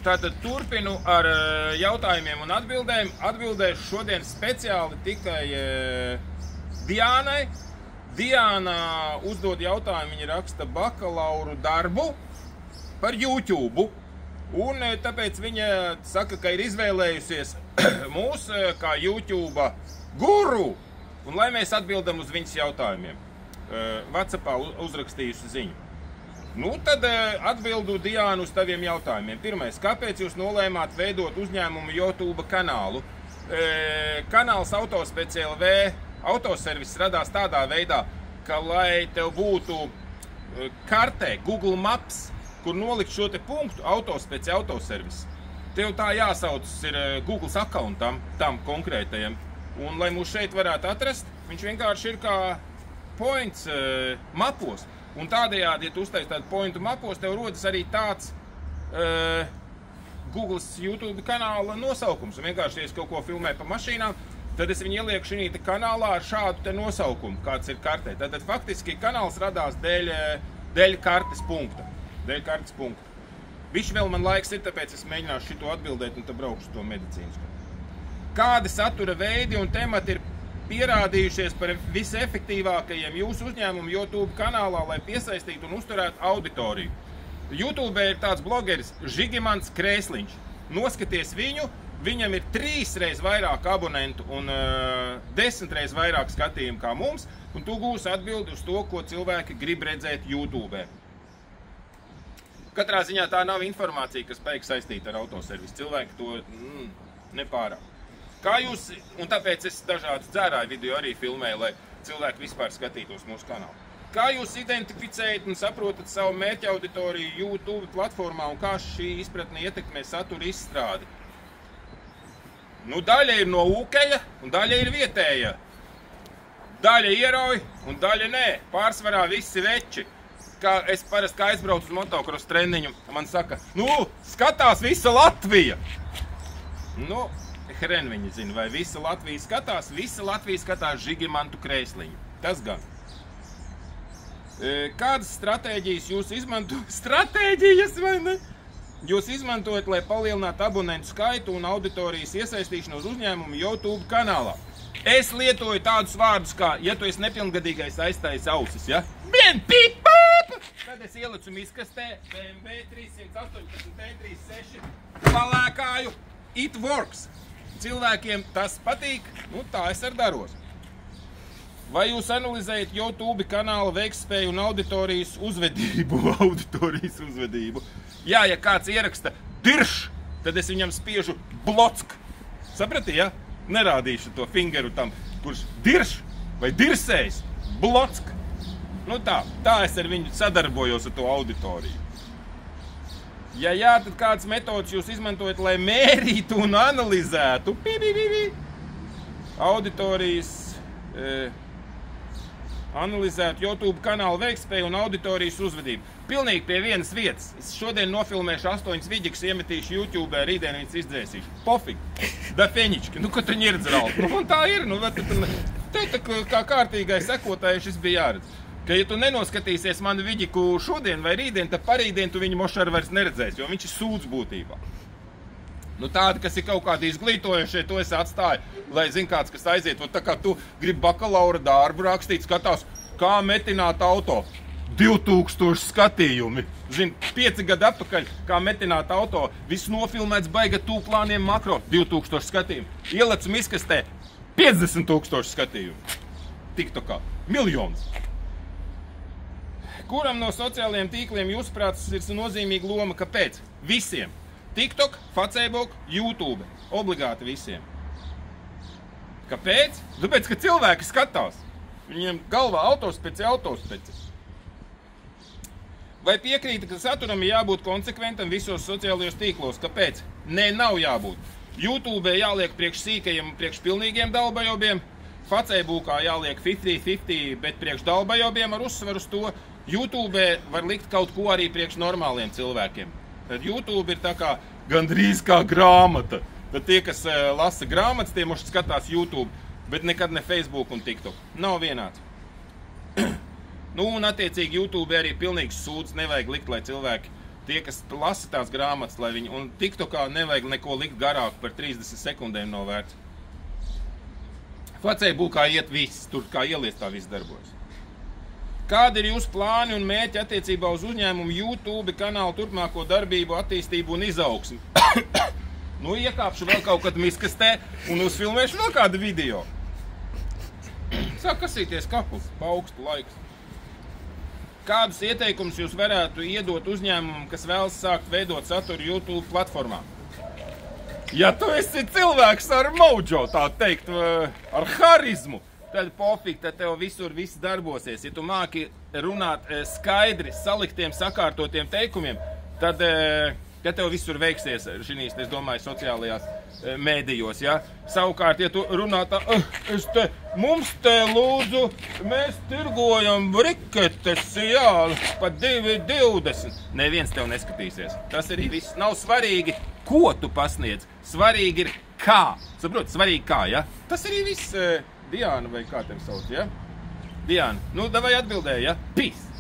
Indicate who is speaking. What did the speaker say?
Speaker 1: Tātad turpinu ar jautājumiem un atbildēm. Atbildēšu šodien speciāli tikai Diānai. Diāna uzdod jautājumu, viņa raksta bakalauru darbu par YouTube. Un tāpēc viņa saka, ka ir izvēlējusies mūs kā YouTube guru. Un lai mēs atbildam uz viņas jautājumiem. WhatsAppā uzrakstījusi ziņu. Nu, tad atbildu Diānu uz taviem jautājumiem. Pirmais, kāpēc jūs nolēmāt veidot uzņēmumu YouTube kanālu? Kanāls Autospec.lv autoservis radās tādā veidā, ka, lai tev būtu kartē Google Maps, kur nolikt šo te punktu Autospec autoservis, tev tā jāsaucas ir Google accountam, tam konkrētajam. Un, lai mūs šeit varētu atrast, viņš vienkārši ir kā points mapos. Un tādējādi, ja tu uztaisi tādu pointu mapos, tev rodas arī tāds Google's YouTube kanāla nosaukums. Un vienkārši, ja es kaut ko filmēju pa mašīnām, tad es viņu ielieku šī kanālā ar šādu te nosaukumu, kāds ir kartē. Tātad faktiski kanāls radās dēļ kartes punkta. Bišķi vēl man laiks ir, tāpēc es mēģināšu šito atbildēt un tad braukšu to medicīnisku. Kādi satura veidi un temati ir pierādījušies par visefektīvākajiem jūsu uzņēmumu YouTube kanālā, lai piesaistītu un uzturētu auditoriju? YouTube ir tāds blogeris Žigimants Krēsliņš. Noskaties viņu, viņam ir 3 reiz vairāk abonentu un 10 reiz vairāk skatījumu kā mums, un tu gūsi atbildi uz to, ko cilvēki grib redzēt YouTube. Katrā ziņā tā nav informācija, kas spēj saistīta ar autoservisu. Cilvēki to nepārāk. Kā jūs, un tāpēc es dažādus dzērāju video arī filmēju, lai cilvēki vispār skatītos mūsu kanālu. Kā jūs identificējat un saprotat savu mērķa auditoriju YouTube platformā un kā šī izpratne ietekmē satura izstrādi? Nu, daļa ir no ūkeļa un daļa ir vietēja. Daļa ierauj un daļa nē. Pārsvarā visi veči. Kā es parasti kā aizbraucu uz motocross treniņu, man saka, nu, skatās visa Latvija. Nu, hren viņi zina, vai visa Latvija skatās? Visa Latvija skatās Žigimantu Krēsliņu. Tas gan. Kādas stratēģijas jūs izmantojat? Stratēģijas, vai ne? Jūs izmantojat, lai palielinātu abonentu skaitu un auditorijas iesaistīšanos uzņēmumu YouTube kanālā. Es lietoju tādus vārdus kā, ja tu esi nepilngadīgais, aiztais ausis, ja? Bien, pip, pap! Tad es ielicu miskastē BMW 318 T36 palēkāju. It works. Cilvēkiem tas patīk, nu tā es ar daros. Vai jūs analizējat YouTube kanāla veiktspēju un auditorijas uzvedību? Jā, ja kāds ieraksta dirš, tad es viņam spiežu blocka. Saprati, ja? Nerādīšu to fingeru tam, kurš dirš vai dirsējs, blocka. Nu tā es ar viņu sadarbojos ar to auditoriju. Ja jā, tad kādas metodas jūs izmantojat, lai mērītu un analizētu auditorijas, analizētu YouTube kanāla veiktspēju un auditorijas uzvedību? Pilnīgi pie vienas vietas. Es šodien nofilmēšu 8 vidikas, iemetīšu YouTube, rītdien viņas izdzēsīšu. Pofīgi. Da feņički. Nu, ko tu ņirdzrauti? Nu, un tā ir. Nu, tev kā kārtīgai sekotāji šis bija jāredz. Ka, ja tu nenoskatīsies manu vidiku šodien vai rītdien, tad parītdien tu viņu mošaru vairs neredzēsi, jo viņš ir sūds būtībā. Nu, tādi, kas ir kaut kādi izglītojušie, to es atstāju, lai zin kāds, kas aiziet. Un tā kā tu gribi bakalaura darbu rakstīt, skatās, kā metināt auto. 2000 skatījumi. Zin, 5 gadu atpakaļ, kā metināt auto, viss nofilmēts baiga tūplāniem makro. 2000 skatījumi. Ielecu miskastē 50 000 skatījumi. TikTokā. Miljonus. Kuram no sociālajiem tīkliem jūsuprāt ir nozīmīga loma? Kāpēc? Visiem. TikTok, Facebook, YouTube. Obligāti visiem. Kāpēc? Tāpēc, ka cilvēki skatās. Viņiem galvā autospeci. Vai piekrīta, ka saturam ir jābūt konsekventam visos sociālajos tīklos? Kāpēc? Nē, nav jābūt. YouTube jāliek priekš sīkajiem un priekš pilnīgiem dalbajobiem. Facebookā jāliek 50-50, bet priekš dalbajobiem ar uzsvaru uz to. YouTube var likt kaut ko arī priekš normāliem cilvēkiem. Tad YouTube ir tā kā gandrīz kā grāmata. Tad tie, kas lasa grāmatas, tie moši skatās YouTube, bet nekad ne Facebook un TikTok. Nav vienāds. Nu, un attiecīgi YouTube arī pilnīgs sūds nevajag likt, lai cilvēki Tie, kas lasa tās grāmatas, lai viņi, un TikTokā nevajag neko likt garāk par 30 sekundēm nav vērts. Facebook kā iet viss, tur kā ielies tā viss darbojas. Kādi ir jūsu plāni un mērķi attiecībā uz uzņēmumu YouTube kanālu turpmāko darbību, attīstību un izaugsmi? Nu, iekāpšu vēl kaut kad miskastē un uzfilmēšu vēl kādu video. Sāk kasīties kapus, pa augstu laiks. Kādus ieteikumus jūs varētu iedot uzņēmumam, kas vēlas sākt veidot saturu YouTube platformā? Ja tu esi cilvēks ar mojo, tā teikt, ar harizmu, tad pofīgi, tad tev visur viss darbosies. Ja tu māki runāt skaidri, saliktiem, sakārtotiem teikumiem, tad tev visur veiksies šīs, es domāju, sociālajās mēdījos, ja? Savukārt, ja tu runā tā, mums te lūdzu, mēs tirgojam briketes, jā, pa 2,20. Neviens tev neskatīsies. Tas arī viss. Nav svarīgi, ko tu pasniedz. Svarīgi ir kā. Saprot, svarīgi kā, ja? Tas arī viss, Diana vai kā tevi sauc, ja? Diana, nu, davai atbildēji, ja? Peace!